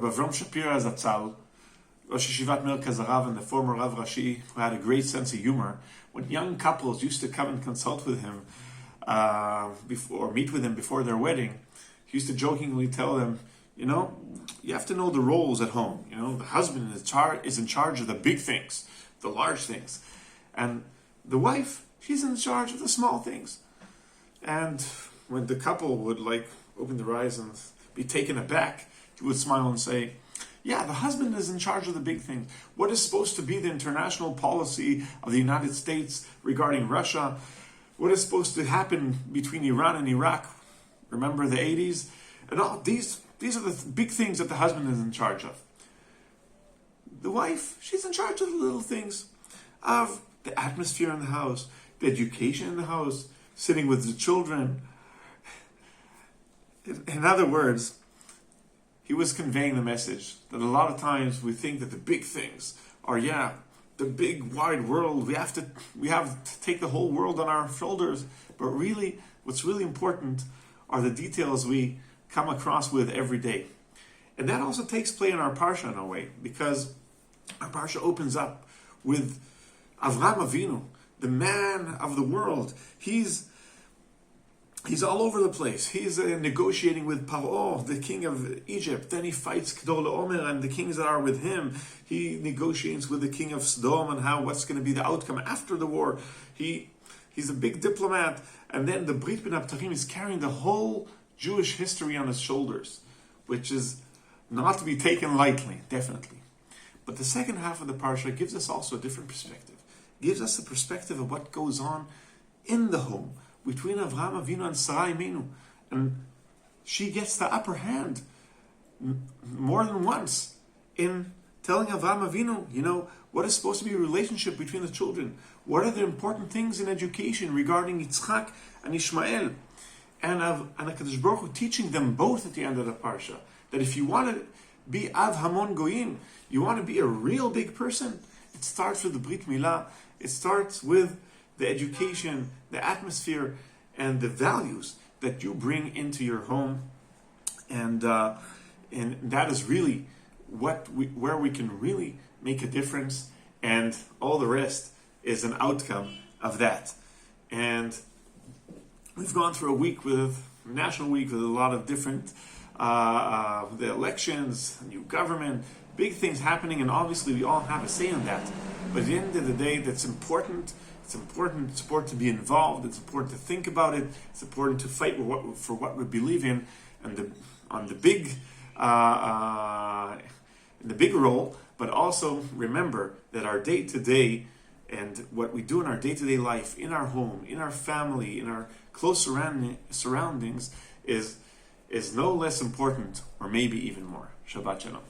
Rabbi Avram Shapira Zatzal, Rosh Yeshivat Merkaz Harav, and the former Rav Rashi, who had a great sense of humor, when young couples used to come and consult with him, meet with him before their wedding, he used to jokingly tell them, you have to know the roles at home. The husband is in charge of the big things, the large things. And the wife, she's in charge of the small things. And when the couple would open their eyes and be taken aback, he would smile and say, yeah, the husband is in charge of the big things. What is supposed to be the international policy of the United States regarding Russia? What is supposed to happen between Iran and Iraq? Remember the 80s? And all these are the big things that the husband is in charge of. The wife, she's in charge of the little things, of the atmosphere in the house, the education in the house, sitting with the children. In other words, he was conveying the message that a lot of times we think that the big things are, the big wide world. We have to take the whole world on our shoulders. But really, what's really important are the details we come across with every day. And that also takes play in our parsha in a way, because our parsha opens up with Avraham Avinu, the man of the world. He's all over the place. He's negotiating with Paro, the king of Egypt. Then he fights Kedor Omer and the kings that are with him. He negotiates with the king of Sodom and what's going to be the outcome after the war. He's a big diplomat. And then the Brit Ben Abtarim is carrying the whole Jewish history on his shoulders, which is not to be taken lightly, definitely. But the second half of the parsha gives us also a different perspective. Gives us the perspective of what goes on in the home between Avraham Avinu and Sarai Imenu. And she gets the upper hand more than once in telling Avraham Avinu, what is supposed to be a relationship between the children? What are the important things in education regarding Yitzchak and Ishmael? And HaKadosh Baruch Hu teaching them both at the end of the parsha, that if you want to be Av Hamon Goyim, you want to be a real big person, it starts with the Brit Milah. It starts with the education, the atmosphere, and the values that you bring into your home. And that is really where we can really make a difference, and all the rest is an outcome of that. And we've gone through a national week with a lot of different, the elections, new government, big things happening, and obviously we all have a say in that. But at the end of the day, that's important. It's important to be involved. It's important to think about it. It's important to fight for what we believe in, and in the big role. But also remember that our day-to-day and what we do in our day-to-day life, in our home, in our family, in our close surroundings, is no less important, or maybe even more. Shabbat Shalom.